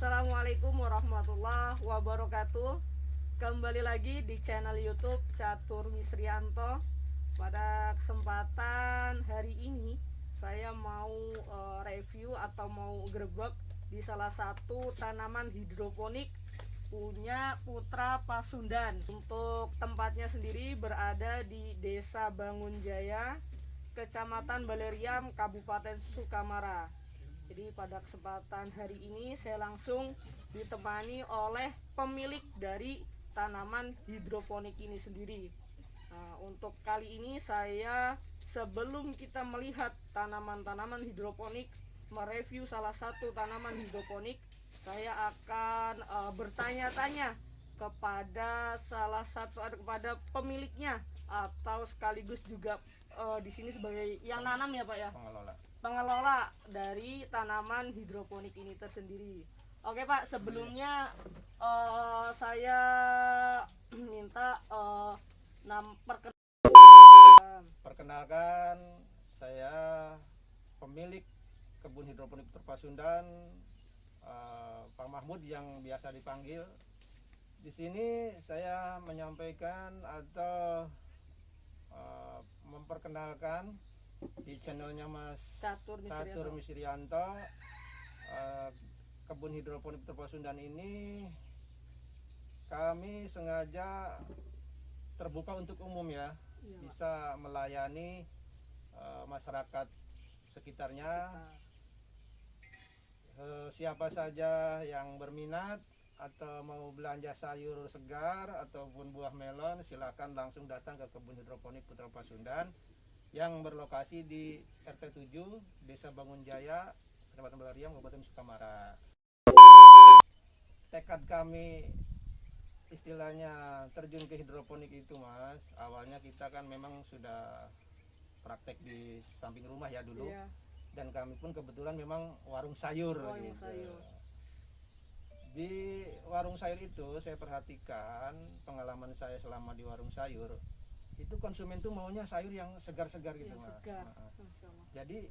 Assalamualaikum warahmatullahi wabarakatuh. Kembali lagi di channel YouTube Catur Misrianto. Pada kesempatan hari ini saya mau review atau mau grebek di salah satu tanaman hidroponik punya Putra Pasundan. Untuk tempatnya sendiri berada di Desa Bangunjaya, Kecamatan Baleriam, Kabupaten Sukamara. Jadi pada kesempatan hari ini saya langsung ditemani oleh pemilik dari tanaman hidroponik ini sendiri. Nah, untuk kali ini saya sebelum kita melihat tanaman-tanaman hidroponik, mereview salah satu tanaman hidroponik, saya akan bertanya-tanya kepada salah satu kepada pemiliknya atau sekaligus juga di sini sebagai yang nanam ya Pak ya, pengelola dari tanaman hidroponik ini tersendiri. Oke Pak, sebelumnya saya minta perkenalkan, saya pemilik kebun hidroponik Putra Pasundan, Pak Mahmud yang biasa dipanggil. Di sini saya menyampaikan atau memperkenalkan di channelnya Mas Catur Misrianto, kebun hidroponik Putra Pasundan ini kami sengaja terbuka untuk umum ya, bisa melayani masyarakat sekitarnya. Siapa saja yang berminat atau mau belanja sayur segar ataupun buah melon, silakan langsung datang ke kebun hidroponik Putra Pasundan yang berlokasi di RT 7 Desa Bangunjaya, Kecamatan Baleriam, Kabupaten Sukamara. Tekad kami istilahnya terjun ke hidroponik itu Mas, awalnya kita kan memang sudah praktek di samping rumah ya dulu, dan kami pun kebetulan memang warung sayur gitu. Di warung sayur itu saya perhatikan, pengalaman saya selama di warung sayur itu konsumen tuh maunya sayur yang segar-segar gitu Mas. Jadi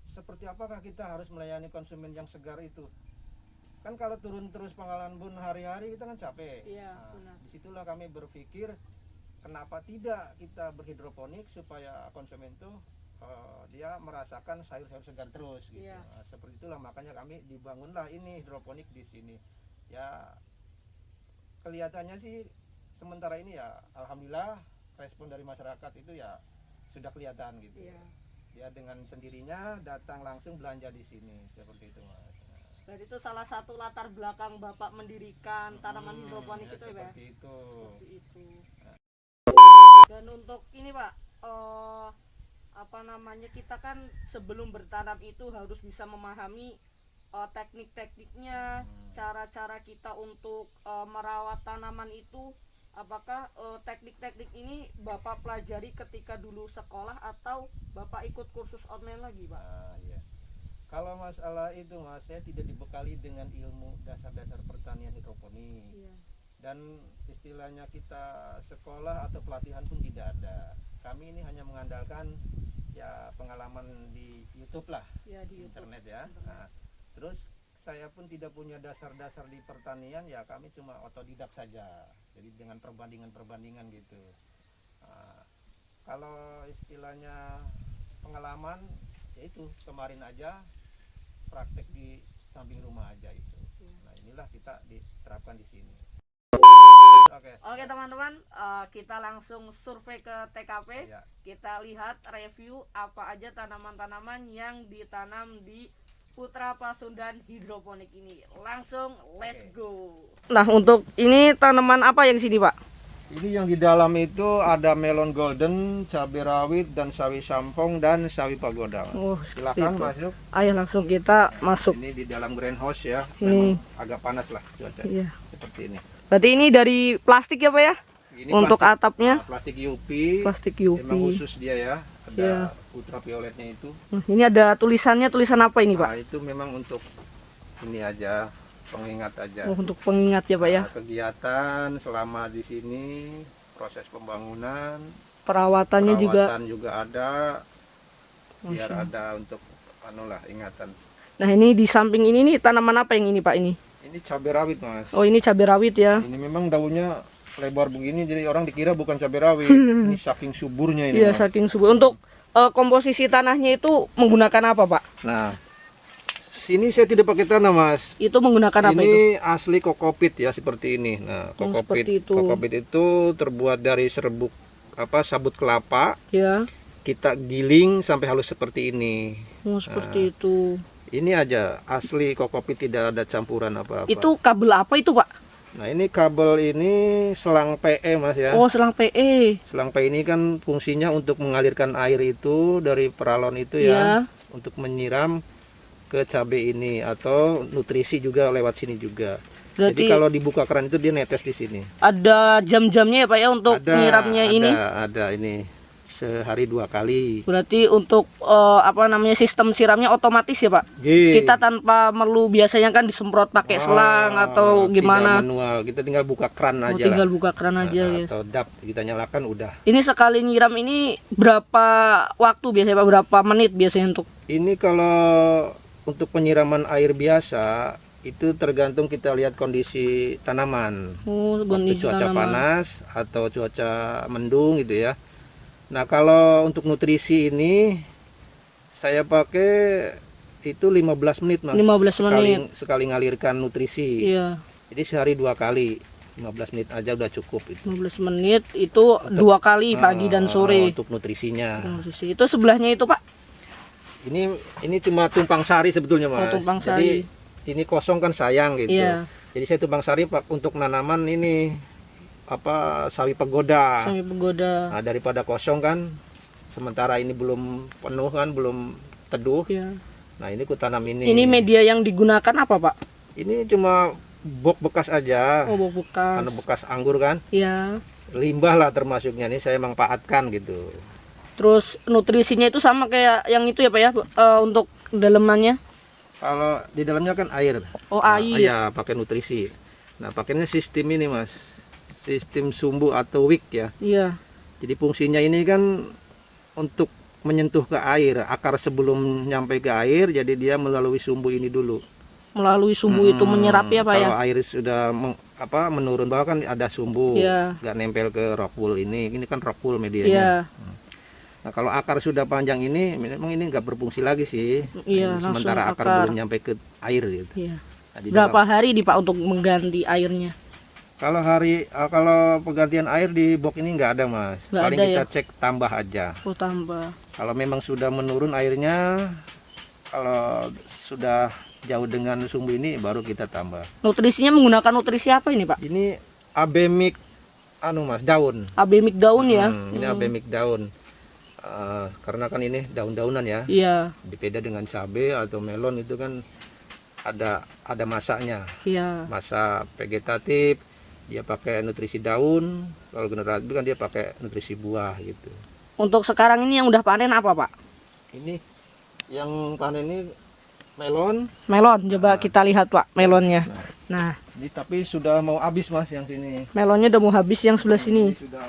seperti apakah kita harus melayani konsumen yang segar itu? Kan kalau turun terus pengalaman bun hari-hari kita kan capek. Disitulah kami berpikir, kenapa tidak kita berhidroponik supaya konsumen tuh dia merasakan sayur-sayur segar terus gitu. Nah, seperti itulah makanya kami dibangunlah ini hidroponik di sini. Ya kelihatannya sih sementara ini ya alhamdulillah respon dari masyarakat itu ya sudah kelihatan gitu. Dia dengan sendirinya datang langsung belanja di sini seperti itu Mas. Berarti itu salah satu latar belakang Bapak mendirikan tanaman hidroponik ya, itu ya Pak? Seperti itu. Dan untuk ini Pak, kita kan sebelum bertanam itu harus bisa memahami teknik-tekniknya, cara-cara kita untuk merawat tanaman itu. Apakah teknik-teknik ini Bapak pelajari ketika dulu sekolah atau Bapak ikut kursus online lagi Pak? Ya. Kalau masalah itu Mas, saya tidak dibekali dengan ilmu dasar-dasar pertanian hidroponik. Dan istilahnya kita sekolah atau pelatihan pun tidak ada. Kami ini hanya mengandalkan ya pengalaman di YouTube lah, di internet ya. Nah, terus saya pun tidak punya dasar-dasar di pertanian, ya kami cuma otodidak saja. Jadi dengan perbandingan gitu. Nah, kalau istilahnya pengalaman, yaitu kemarin aja praktek di samping rumah aja itu. Nah inilah kita diterapkan di sini. Oke teman-teman, kita langsung survei ke TKP. Kita lihat review apa aja tanaman-tanaman yang ditanam di Putra Pasundan hidroponik ini. Langsung let's go. Nah untuk ini tanaman apa yang sini Pak? Ini yang di dalam itu ada melon golden, cabai rawit, dan sawi sampong dan sawi pagoda. Silakan masuk. Ayo langsung kita masuk. Ini di dalam greenhouse ya. Memang agak panas lah cuaca. Seperti ini. Berarti ini dari plastik ya Pak ya? Ini untuk plastik, atapnya? Plastik UV. Plastik UV. Memang khusus dia ya. Ada ultravioletnya itu. Ini ada tulisan apa ini Pak? Nah, itu memang untuk ini aja, pengingat aja. Untuk pengingat ya Pak ya. Kegiatan selama di sini, proses pembangunan, perawatan juga ada, biar ada untuk ingatan. Nah, ini di samping ini nih tanaman apa yang ini Pak ini? Ini cabai rawit, Mas. Oh, ini cabai rawit ya. Ini memang daunnya lebar begini, jadi orang dikira bukan cabai rawit. Ini saking suburnya ini. Iya, Mas. saking subur. Untuk komposisi tanahnya itu menggunakan apa Pak? Nah, sini saya tidak pakai tanah, Mas. Itu menggunakan apa itu? Ini asli kokopit ya, seperti ini. Nah, seperti itu. kokopit itu terbuat dari serbuk sabut kelapa. Ya. Kita giling sampai halus seperti ini. Oh, seperti itu. Ini aja asli kokopit, tidak ada campuran apa-apa. Itu kabel apa itu Pak? Nah, ini kabel ini selang PE, Mas ya. Oh, selang PE. Selang PE ini kan fungsinya untuk mengalirkan air itu dari peralon itu ya, untuk menyiram ke cabai ini, atau nutrisi juga lewat sini juga. Berarti jadi kalau dibuka keran itu dia netes di sini. Ada jam-jamnya ya Pak ya untuk nyiramnya ini? Ada ini sehari 2 kali. Berarti untuk sistem siramnya otomatis ya Pak? Kita tanpa perlu biasanya kan disemprot pakai selang atau gimana? Tidak manual, kita tinggal buka keran aja. Tinggal buka keran aja ya. Atau dap kita nyalakan udah. Ini sekali nyiram ini berapa waktu biasanya Pak? Berapa menit biasanya untuk? Ini kalau untuk penyiraman air biasa itu tergantung kita lihat kondisi tanaman. Waktu cuaca panas atau cuaca mendung gitu ya. Nah, kalau untuk nutrisi ini saya pakai itu 15 menit, Mas. 15 menit. Sekali ngalirkan nutrisi. Iya. Jadi sehari 2 kali. 15 menit aja udah cukup itu. 15 menit itu 2 kali pagi dan sore. Untuk nutrisinya. Nutrisi. Itu sebelahnya itu, Pak? Ini cuma tumpang sari sebetulnya, Mas. Tumpang Jadi sari. ini kosong kan sayang gitu. Iya. Jadi saya tumpang sari Pak untuk nanaman ini sawi pagoda. Sawi pagoda. Nah, daripada kosong kan, sementara ini belum penuh kan, belum teduh. Iya. Nah, ini ku tanam ini. Ini media yang digunakan apa, Pak? Ini cuma bok bekas aja. Oh, bok bekas. Karena bekas anggur kan. Iya. Limbah lah termasuknya, ini saya manfaatkan gitu. Terus nutrisinya itu sama kayak yang itu ya Pak ya, untuk dalemannya? Kalau di dalamnya kan air. Oh, air. Iya, pakai nutrisi. Nah, pakainya sistem ini, Mas. Sistem sumbu atau wick ya. Iya. Jadi fungsinya ini kan untuk menyentuh ke air, akar sebelum nyampe ke air, jadi dia melalui sumbu ini dulu. Melalui sumbu itu menyerap ya Pak ya. Kalau air sudah menurun bawah kan ada sumbu, Iya. nggak nempel ke rock wool ini kan rock wool medianya. Iya. Nah, kalau akar sudah panjang ini, memang ini nggak berfungsi lagi sih. Iya, Sementara langsung akar belum nyampe ke air gitu. Iya. Nah, Berapa hari nih Pak untuk mengganti airnya? Kalau penggantian air di box ini nggak ada, Mas. Nggak Paling ada, kita ya? cek tambah aja. Oh, tambah. Kalau memang sudah menurun airnya, kalau sudah jauh dengan sumbu ini baru kita tambah. Nutrisinya menggunakan nutrisi apa ini Pak? Ini abemik Mas, daun. Abemik daun ya. Ini abemik daun. Karena kan ini daun-daunan ya. Iya. Beda dengan cabai atau melon itu kan ada masanya. Iya. Masa vegetatif dia pakai nutrisi daun, kalau generatif kan dia pakai nutrisi buah gitu. Untuk sekarang ini yang udah panen apa Pak? Ini yang panen ini melon. Melon, coba kita lihat Pak melonnya. Nah, Tapi sudah mau habis, Mas, yang sini. melonnya udah mau habis yang sebelah sini. Ini sudah.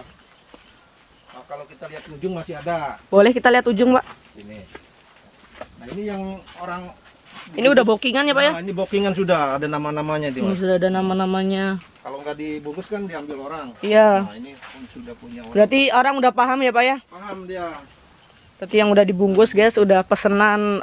Nah, kalau kita lihat ujung masih ada. Boleh kita lihat ujung Pak? Ini. Nah, ini yang orang. Ini udah bookingan ya Pak ya? Nah, ini bookingan sudah ada nama-namanya itu, Ini Mas. sudah ada nama-namanya. Kalau nggak dibungkus kan diambil orang. Iya. Nah, ini pun sudah punya orang. Berarti orang udah paham ya Pak ya? Paham dia. Berarti yang udah dibungkus guys, udah pesanan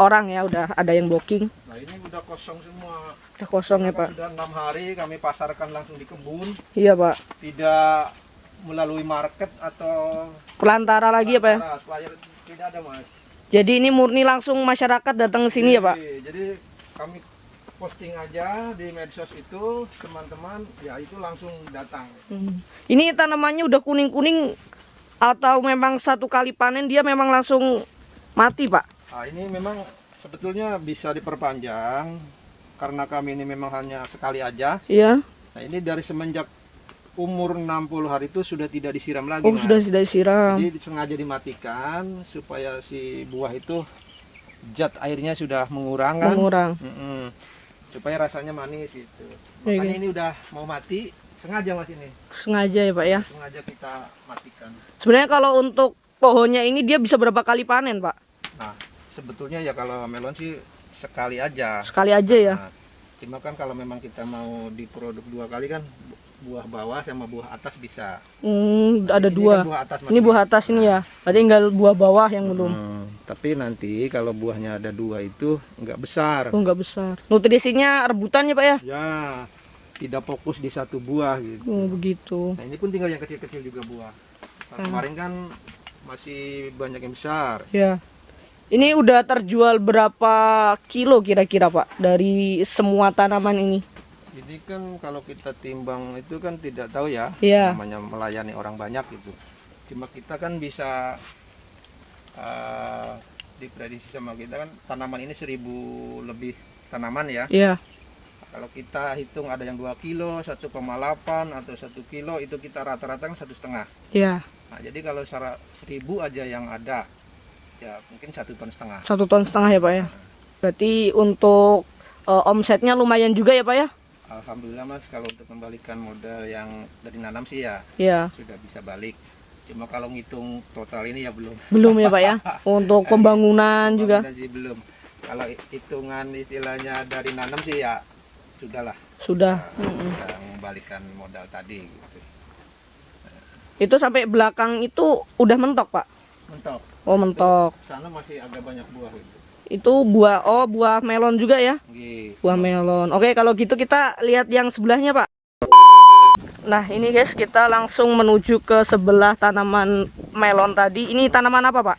orang ya, udah ada yang booking. Nah, ini udah kosong semua. Udah kosong ya Pak? Sudah 6 hari kami pasarkan langsung di kebun, Iya Pak. tidak melalui market atau Pelantara lagi ya Pak ya? supplier, tidak ada, Mas. Jadi ini murni langsung masyarakat datang ke sini ya Pak? Jadi kami posting aja di medsos itu, teman-teman ya itu langsung datang. Ini tanamannya udah kuning-kuning atau memang satu kali panen dia memang langsung mati Pak? Nah, ini memang sebetulnya bisa diperpanjang karena kami ini memang hanya sekali aja. Iya. Nah, ini dari semenjak umur 60 hari itu sudah tidak disiram lagi, Oh, Mas. sudah disiram. Jadi sengaja dimatikan supaya si buah itu zat airnya sudah mengurang kan? Mengurang. Supaya rasanya manis gitu. Iya, Makanya iya. ini udah mau mati, sengaja, Mas, ini. Sengaja ya Pak ya? Sengaja kita matikan. Sebenarnya kalau untuk pohonnya ini dia bisa berapa kali panen Pak? Nah, sebetulnya ya kalau melon sih sekali aja. Sekali aja ya. Nah, cuma kan kalau memang kita mau diproduk 2 kali kan buah bawah sama buah atas bisa. Ada Ini 2. kan buah atas Ini buah atas ini ya. Berarti tinggal buah bawah yang belum. Tapi nanti kalau buahnya ada 2 itu nggak besar. Oh, enggak besar. Nutrisinya rebutan ya, Pak ya? Ya, tidak fokus di satu buah gitu. Oh, begitu. Nah, ini pun tinggal yang kecil-kecil juga buah. Nah, kemarin kan masih banyak yang besar. Ya. Ini udah terjual berapa kilo kira-kira, Pak, dari semua tanaman ini? Ini kan kalau kita timbang itu kan tidak tahu ya, Iya. namanya melayani orang banyak gitu. Cuma kita kan bisa diprediksi sama kita kan tanaman ini 1000 lebih tanaman ya. Iya. Kalau kita hitung ada yang 2 kilo, 1,8 atau 1 kilo itu kita rata-rata kan 1,5. Iya. Nah, jadi kalau 1000 aja yang ada, ya mungkin 1,5 ton. 1,5 ton ya, Pak ya. Berarti untuk omsetnya lumayan juga ya, Pak ya? Alhamdulillah Mas, kalau untuk membalikan modal yang dari nanam sih ya Iya. sudah bisa balik. Cuma kalau ngitung total ini ya belum. Belum ya, Pak ya? Untuk pembangunan juga. Pembangunan sih belum. Kalau hitungan istilahnya dari nanam sih ya sudahlah. Sudah. Bisa membalikan modal tadi gitu. Itu sampai belakang itu udah mentok, Pak? Mentok. Oh, mentok. Sana masih agak banyak buah itu. Itu buah melon juga ya? Gitu. Buah melon. Oke, kalau gitu kita lihat yang sebelahnya, Pak. Nah, ini guys, kita langsung menuju ke sebelah tanaman melon tadi. Ini tanaman apa, Pak?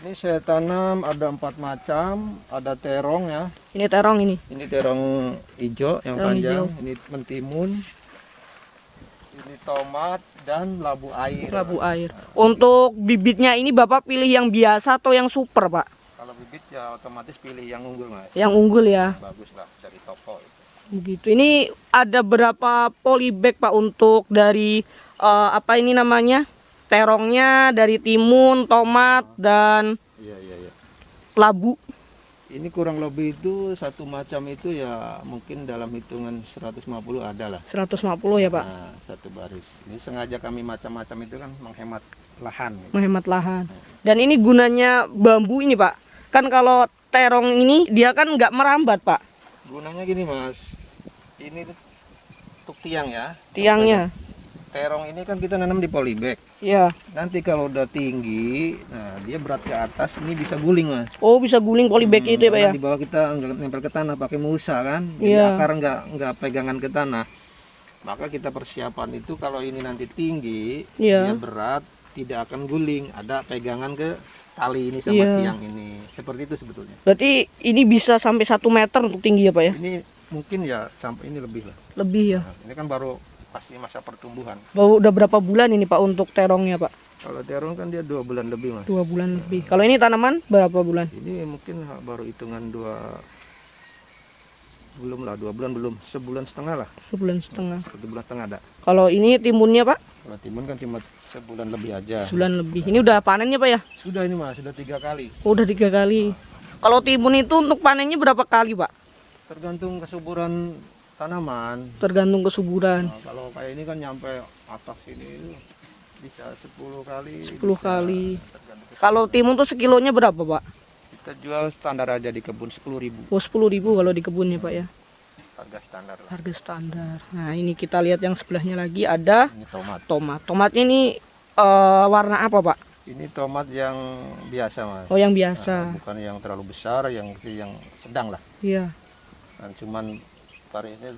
Ini saya tanam ada 4 macam, ada terong ya. Ini terong ini. Ini terong hijau yang Terong panjang, hijau. ini mentimun. Ini tomat dan labu air. Labu air. Untuk bibitnya ini Bapak pilih yang biasa atau yang super, Pak? Kalau bibit ya otomatis pilih yang unggul Mas. Yang unggul ya. Bagus lah dari toko itu. Begitu. Ini ada berapa polybag, Pak, untuk dari apa ini namanya? Terongnya, dari timun, tomat dan Iya. labu. Ini kurang lebih itu satu macam itu ya mungkin dalam hitungan 150 ada lah. 150 ya, Pak. Nah, satu baris. Ini sengaja kami macam-macam itu kan menghemat lahan. Menghemat lahan. Dan ini gunanya bambu ini, Pak. Kan kalau terong ini dia kan nggak merambat, Pak. Gunanya gini Mas. Ini untuk tiang ya. Tiangnya. Terong ini kan kita nanam di polybag. Ya. Nanti kalau udah tinggi, nah dia berat ke atas, ini bisa guling Mas. Oh, bisa guling polybag itu ya, Pak ya. Karena di bawah kita nggak nempel ke tanah pakai mulsa kan, jadi Iya. akar nggak pegangan ke tanah. Maka kita persiapan itu kalau ini nanti tinggi, Iya. dia berat, tidak akan guling, ada pegangan ke tali ini sama Iya. tiang ini. Seperti itu sebetulnya. Berarti ini bisa sampai 1 meter untuk tinggi ya, Pak ya? Ini mungkin ya sampai ini lebih lah. Lebih ya. Nah, ini kan baru pasti masa pertumbuhan. Udah berapa bulan ini, Pak, untuk terongnya, Pak? Kalau terong kan dia 2 bulan lebih Mas. 2 bulan lebih. Kalau ini tanaman berapa bulan? Ini mungkin baru hitungan 2 bulan belum, sebulan setengah lah. 1,5 bulan. 1 bulan setengah ada. Kalau ini timunnya, Pak? Kalau timun kan cuma sebulan lebih aja. 1 bulan lebih. Ini udah panennya, Pak ya? Sudah ini Mas, sudah 3 kali. Oh, udah 3 kali. Kalau timun itu untuk panennya berapa kali, Pak? Tergantung kesuburan tanaman. Tergantung kesuburan. Nah, kalau kayak ini kan nyampe atas ini bisa 10 kali. 10 kali. Tergantung. Kalau timun tuh sekilonya berapa, Pak? Kita jual standar aja di kebun 10.000. Oh, 10.000 kalau di kebunnya, Pak ya. Harga standar lah. Harga standar. Nah, ini kita lihat yang sebelahnya lagi ada Ini tomat. tomat. Tomatnya ini warna apa, Pak? Ini tomat yang biasa Mas. Oh, yang biasa. Bukan yang terlalu besar, yang kecil, yang sedang lah. Iya. Dan cuman variasinya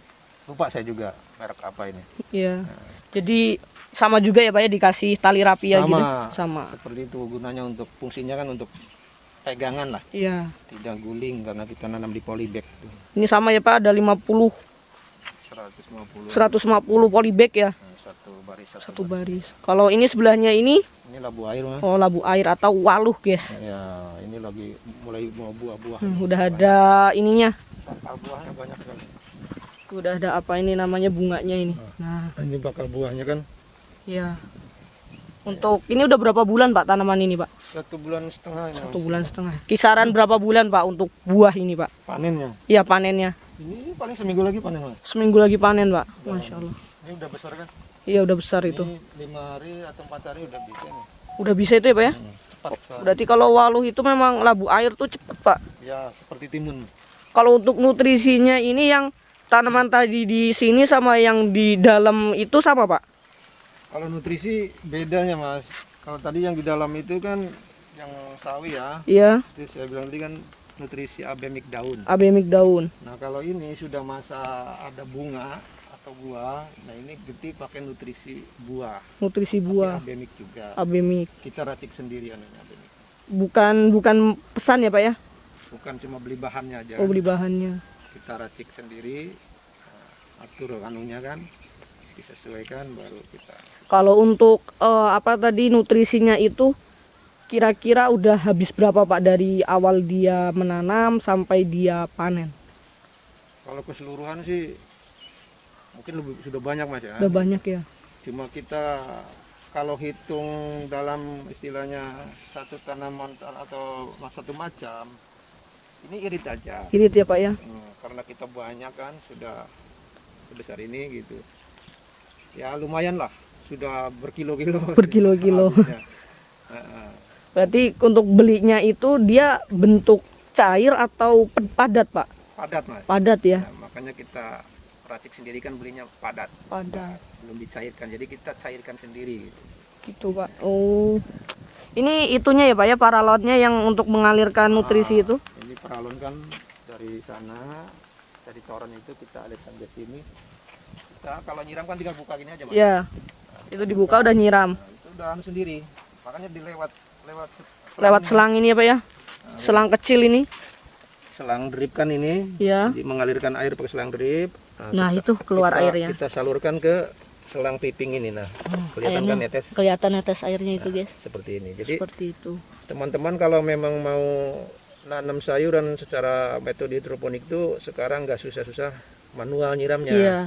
lupa saya juga merek apa ini. Iya. Jadi sama juga ya, Pak ya, dikasih tali rapia gitu. Sama. Seperti itu gunanya, untuk fungsinya kan untuk pegangan lah, Iya. tidak guling karena kita nanam di polybag. Ini sama ya, Pak, ada 50 150 150 polybag ya. satu baris. Satu baris. Kalau ini sebelahnya ini Ini labu air Mas. oh, labu air atau waluh, guys. Ya, ini lagi mulai mau buah-buah. Udah ada ininya. Bakal buahnya banyak sekali. Udah ada apa ini namanya, bunganya ini. Nah, Ini bakal buahnya kan ya. Untuk ini udah berapa bulan, Pak, tanaman ini, Pak? 1,5 bulan ini. 1 bulan setengah. Kisaran berapa bulan, Pak, untuk buah ini, Pak? Panennya. Iya, panennya. Ini paling seminggu lagi panen Mas. Seminggu lagi panen, Pak. Masya Allah. Ini udah besar kan? Iya, udah besar itu. Ini 5 hari atau 4 hari udah bisa nih. Udah bisa itu ya, Pak ya? Cepat. Berarti kalau waluh itu memang labu air tuh cepet, Pak. Ya seperti timun. kalau untuk nutrisinya ini yang tanaman tadi di sini sama yang di dalam itu sama Pak? Kalau nutrisi bedanya Mas. Kalau tadi yang di dalam itu kan yang sawi ya. Iya. Itu saya bilang tadi kan nutrisi abemik daun. Abemik daun. Nah kalau ini sudah masa ada bunga atau buah, nah ini Geti pakai nutrisi buah. Nutrisi Pakai buah. abemik juga. Abemik. Kita racik sendiri anunya abemik. Bukan pesan ya Pak ya? Bukan cuma beli bahannya aja. Oh, beli bahannya. Kita racik sendiri, atur anunya kan, disesuaikan baru kita. Kalau untuk apa tadi nutrisinya itu kira-kira udah habis berapa Pak dari awal dia menanam sampai dia panen? Kalau keseluruhan sih mungkin sudah banyak Mas ya. Udah banyak ya. Cuma kita kalau hitung dalam istilahnya satu tanaman atau satu macam, ini irit aja. Irit ya Pak ya. Karena kita banyak kan sudah sebesar ini gitu. Ya lumayan lah, sudah berkilo-kilo. Berkilo-kilo. habisnya. Berarti untuk belinya itu dia bentuk cair atau padat Pak? Padat Mas. Padat ya. Nah, makanya kita racik sendiri kan belinya padat. Padat. Belum dicairkan, jadi kita cairkan sendiri. Gitu Pak. Oh. Ini itunya ya Pak ya, paralonnya yang untuk mengalirkan nutrisi itu. Ini paralon kan dari sana, dari toren itu kita alirkan ke sini. Kita kalau nyiram kan tinggal buka gini aja Mas. Ya. Itu dibuka udah nyiram. Nah, itu udah anu sendiri. Makanya Lewat selang ini ya Pak ya. Selang kecil ini. Selang drip kan ini. Ya. Jadi mengalirkan air pakai selang drip. Nah, itu keluar airnya. Kita salurkan ke selang piping ini. Nah, kelihatan kan netes. Kelihatan netes airnya itu guys. Seperti ini. Jadi seperti itu. Teman-teman kalau memang mau nanam sayuran secara metode hidroponik itu sekarang nggak susah-susah manual nyiramnya. Iya.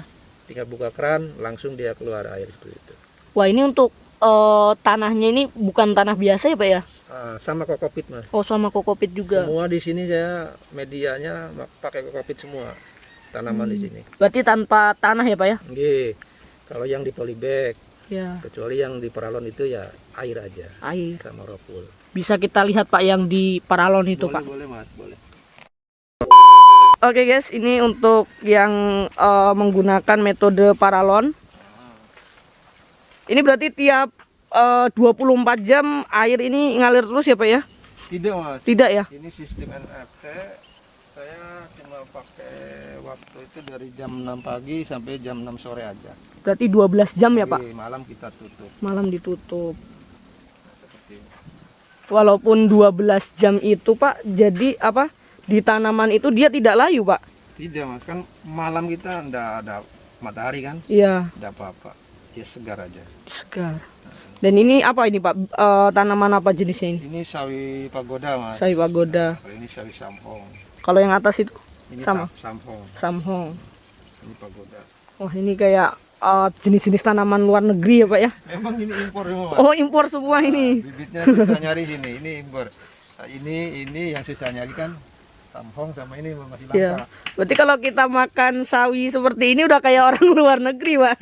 Tinggal buka keran langsung dia keluar air seperti itu. Wah, ini untuk tanahnya ini bukan tanah biasa ya Pak ya? Sama kokopit Mas. Oh, sama kokopit juga. Semua di sini saya medianya pakai kokopit semua tanaman di sini. Berarti tanpa tanah ya Pak ya? Nggih. Kalau yang di polybag, Ya. kecuali yang di paralon itu ya air aja. Air. Sama ropul. Bisa kita lihat Pak yang di paralon itu Pak. Boleh Mas, boleh. Oke guys, ini untuk yang menggunakan metode paralon. Ini berarti tiap 24 jam air ini ngalir terus ya Pak ya? Tidak Mas. Tidak ya? Ini sistem NFT. Saya cuma pakai waktu itu dari jam 6 pagi sampai jam 6 sore aja. Berarti 12 jam ya Pak? Jadi malam kita tutup. Malam ditutup. Nah, seperti ini. Walaupun 12 jam itu Pak, jadi apa? Di tanaman itu dia tidak layu Pak? Tidak Mas, kan malam kita ndak ada matahari kan? Iya. Tidak apa-apa. Dia segar aja. Segar. Dan ini apa ini Pak? Tanaman apa jenisnya ini? Ini sawi pagoda Mas. Sawi pagoda. Kalau ini sawi samhong. Kalau yang atas itu Ini sama? samhong. Samhong. Ini pagoda. Wah, ini kayak jenis-jenis tanaman luar negeri ya Pak ya? Memang ini impor semua Mas. Oh, impor semua ini. Bibitnya susah nyari sini. Ini impor. Nah, ini yang susah nyari kan samhong sama ini masih langka. Ya. Berarti kalau kita makan sawi seperti ini udah kayak orang luar negeri Pak.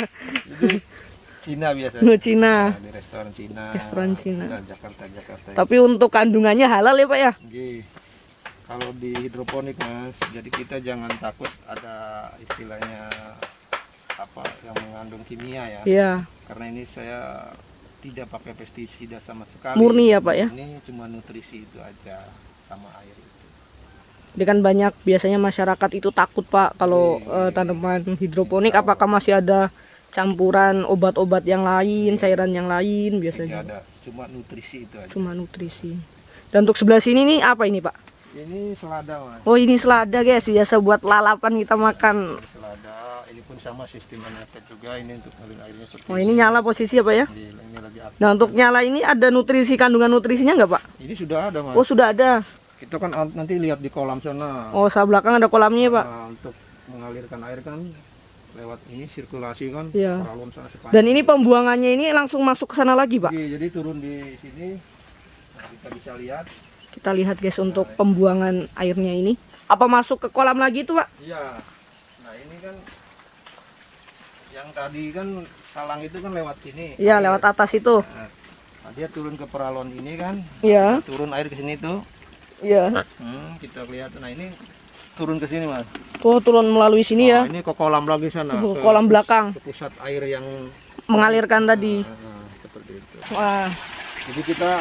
Jadi Cina biasanya. Cina. Nah, di restoran Cina. Restoran Cina. Nah, Jakarta. Tapi untuk kandungannya halal ya Pak ya? Nggih. Kalau di hidroponik Mas, jadi kita jangan takut ada istilahnya apa yang mengandung kimia ya. Iya. Karena ini saya tidak pakai pestisida sama sekali. Murni ya Pak ya? Ini cuma nutrisi itu aja sama air itu. Jadi kan banyak biasanya masyarakat itu takut Pak kalau tanaman hidroponik apakah masih ada campuran obat-obat yang lain, cairan yang lain Tidak biasanya. ada, cuma nutrisi itu aja. Cuma nutrisi. Dan untuk sebelah sini nih apa ini Pak? Ini selada Mas. Oh, ini selada guys, biasa buat lalapan kita makan. Ini selada, ini pun sama sistem NFT juga, ini untuk ngalir airnya seperti Oh, ini nyala posisi apa ya? ini lagi aktif. Nah, untuk nyala ini ada nutrisi, kandungan nutrisinya nggak Pak? Ini sudah ada Mas. Oh, sudah ada. Kita kan nanti lihat di kolam sana. Oh, sebelah belakang ada kolamnya ya Pak. Nah, untuk mengalirkan air kan lewat ini sirkulasi kan. Iya. Paralon sana sepanjang. Dan ini pembuangannya ini langsung masuk ke sana lagi Pak. Jadi turun di sini. Nah, kita bisa lihat. Kita lihat guys untuk pembuangan airnya ini. Apa masuk ke kolam lagi itu Pak? Iya. Nah, ini kan yang tadi kan salang itu kan lewat sini. Iya, lewat atas itu. Nah, dia turun ke paralon ini kan. Iya. Turun air ke sini tuh. Iya. Kita lihat. Nah, ini turun ke sini mas. Oh, turun melalui sini ya. Ini ke kolam lagi sana. Ke kolam belakang. Ke pusat air yang mengalirkan tadi. Seperti itu. Wah. Jadi kita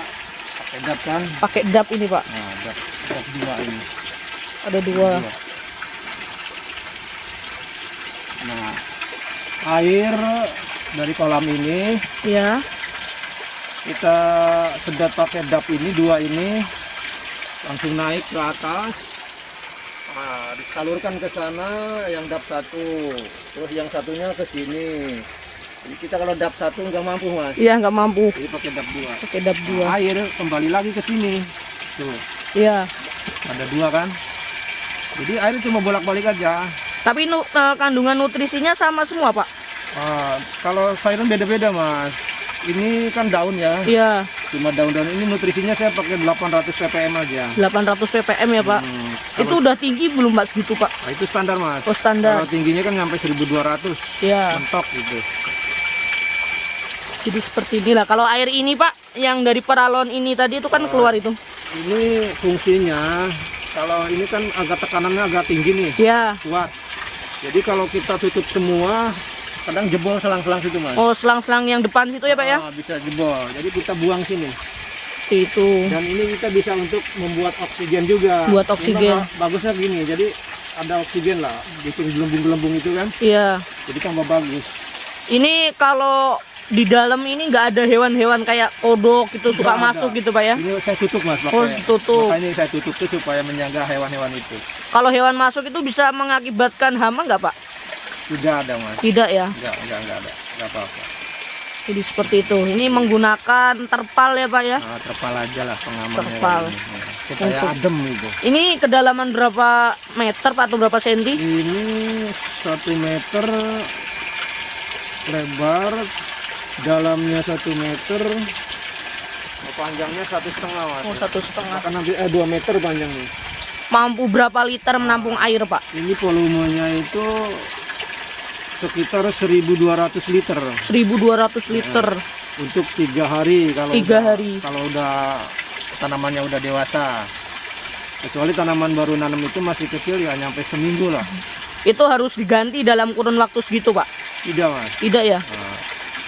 pakai dap kan? Pakai dap ini Pak. Nah, dap 2 ini. Ada 2. Nah, air dari kolam ini ya kita sedot pakai dap ini 2 ini langsung naik ke atas. Nah, disalurkan ke sana yang dap 1, terus yang satunya ke sini. Jadi kita kalau dap 1 nggak mampu mas. Iya nggak mampu. Jadi pakai dap 2. Pakai dap 2. Nah, air kembali lagi ke sini. Tuh. Iya. Ada 2 kan. Jadi air cuma bolak-balik aja. Tapi kandungan nutrisinya sama semua Pak. Kalau sayuran beda-beda mas. Ini kan daun ya. Iya. Cuma daun-daun ini nutrisinya saya pakai 800 ppm aja. 800 ppm ya Pak. Itu udah tinggi belum Pak segitu Pak? Nah, itu standar mas. Oh standar. Kalau tingginya kan sampai 1200. Iya. Mentok gitu. Jadi seperti inilah. Kalau air ini Pak, yang dari peralon ini tadi itu kan keluar itu. Ini fungsinya, kalau ini kan agak tekanannya agak tinggi nih. Iya. Kuat. Jadi kalau kita tutup semua, kadang jebol selang-selang situ mas. Oh selang-selang yang depan situ ya Pak ya? Bisa jebol. Jadi kita buang sini. Itu. Dan ini kita bisa untuk membuat oksigen juga. Buat oksigen. Bagusnya gini. Jadi ada oksigen lah. Bikin gelembung-gelembung itu kan. Iya. Jadi tambah bagus. Ini kalau di dalam ini nggak ada hewan-hewan kayak kodok gitu suka masuk gitu Pak ya? Ini saya tutup mas. Oh tutup. Makanya saya tutup tuh supaya menjaga hewan-hewan itu. Kalau hewan masuk itu bisa mengakibatkan hama nggak Pak? Tidak ada mas. Tidak ya? Enggak ada. Enggak apa-apa. Jadi seperti itu. Ini menggunakan terpal ya Pak ya? Nah, terpal aja lah pengamannya. Terpal. Supaya adem gitu. Ini kedalaman berapa meter Pak atau berapa senti? Ini 1 meter lebar, dalamnya 1 meter, panjangnya 1,5 mas. Oh 1,5. Akan nanti 2 meter panjangnya. Mampu berapa liter menampung air Pak? Ini volumenya itu sekitar 1.200 liter. 1.200 liter. Untuk 3 hari kalau 3 hari. Kalau udah tanamannya udah dewasa. Kecuali tanaman baru nanam itu masih kecil ya nyampe seminggu lah. Itu harus diganti dalam kurun waktu segitu Pak? Tidak mas. Tidak ya? Nah,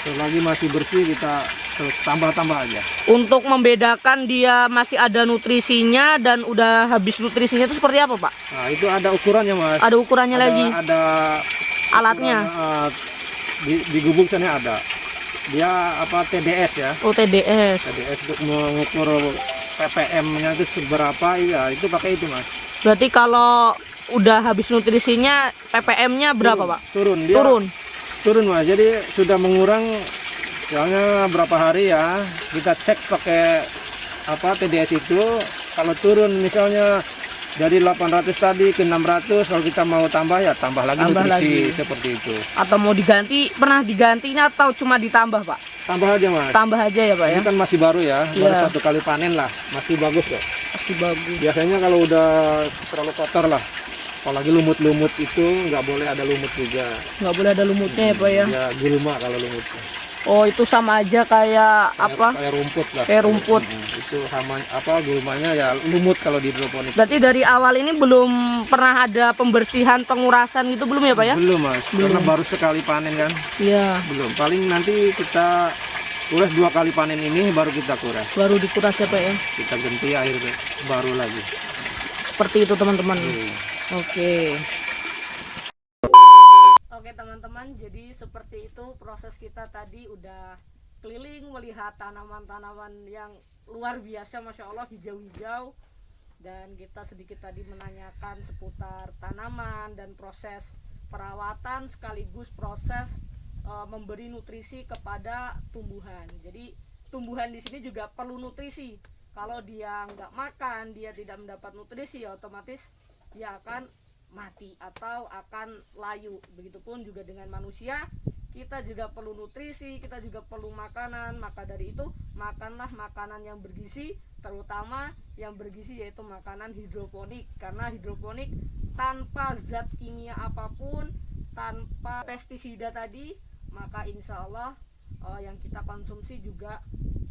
selagi masih bersih kita terus tambah-tambah aja. Untuk membedakan dia masih ada nutrisinya dan udah habis nutrisinya itu seperti apa Pak? Nah itu ada ukurannya mas. Ada ukurannya lagi? Ada alatnya? Di gubuk sana ada. Dia apa TDS ya? Oh TDS. TDS untuk mengukur ppm-nya itu seberapa ya itu pakai itu mas. Berarti kalau udah habis nutrisinya ppm-nya berapa Pak? Turun. Turun mas. Jadi sudah mengurang. Soalnya berapa hari ya kita cek pakai apa TDS itu. Kalau turun misalnya dari 800 tadi ke 600, kalau kita mau tambah ya tambah lagi nutrisi seperti itu. Atau mau diganti, pernah digantinya atau cuma ditambah Pak? Tambah aja mas. Tambah aja ya Pak ya. Ini kan masih baru ya, baru 1 kali panen lah, masih bagus kok. Masih bagus. Biasanya kalau udah terlalu kotor lah, apalagi lumut-lumut itu nggak boleh ada lumut juga. Nggak boleh ada lumutnya ya Pak ya? Ya gulma kalau lumutnya. Oh itu sama aja kayak apa? Kayak rumput lah. Kayak rumput. Itu sama apa gulmanya ya lumut kalau di hidroponik. Berarti dari awal ini belum pernah ada pembersihan pengurasan gitu belum ya Pak ya? Belum mas. Karena baru sekali panen kan. Iya. Belum. Paling nanti kita kuras 2 kali panen ini baru kita kuras. Baru dikuras ya Pak ya? Kita ganti air baru lagi. Seperti itu teman-teman. Oke. Oke teman-teman, jadi seperti itu proses kita tadi udah keliling melihat tanaman-tanaman yang luar biasa, Masya Allah hijau-hijau. Dan kita sedikit tadi menanyakan seputar tanaman dan proses perawatan sekaligus proses memberi nutrisi kepada tumbuhan. Jadi tumbuhan di sini juga perlu nutrisi. Kalau dia nggak makan, dia tidak mendapat nutrisi, ya otomatis dia akan mati atau akan layu. Begitupun juga dengan manusia, kita juga perlu nutrisi, kita juga perlu makanan. Maka dari itu makanlah makanan yang bergizi, terutama yang bergizi yaitu makanan hidroponik. Karena hidroponik tanpa zat kimia apapun, tanpa pestisida tadi, maka insya Allah yang kita konsumsi juga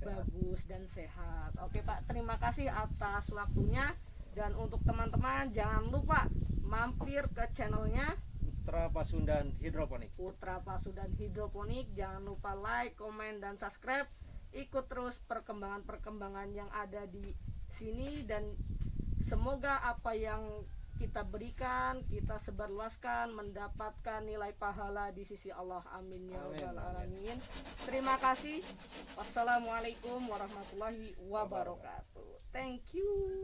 bagus dan sehat. Oke Pak, terima kasih atas waktunya. Dan untuk teman-teman jangan lupa mampir ke channelnya Putra Pasundan Hidroponik. Putra Pasundan Hidroponik. Jangan lupa like, komen, dan subscribe. Ikut terus perkembangan-perkembangan yang ada di sini, dan semoga apa yang kita berikan, kita sebarluaskan, mendapatkan nilai pahala di sisi Allah. Amin ya rabbal alamin. Terima kasih. Wassalamualaikum warahmatullahi wabarakatuh. Thank you.